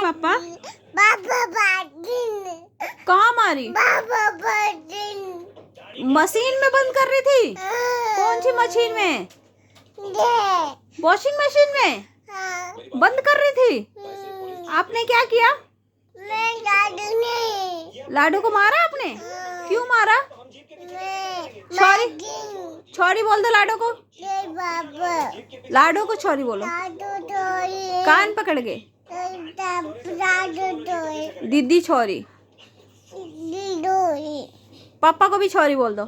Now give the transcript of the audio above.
पापा? बाबा कहाँ मारी? मशीन में बंद कर रही थी। कौन सी मशीन में? वॉशिंग मशीन में बंद कर रही थी। आपने क्या किया? लाडू को मारा आपने? क्यों मारा? छोरी छोरी बोल दो लाडू को। लाडू को छोरी बोलो। कान पकड़ के दीदी छोरी। पापा को भी छोरी बोल दो।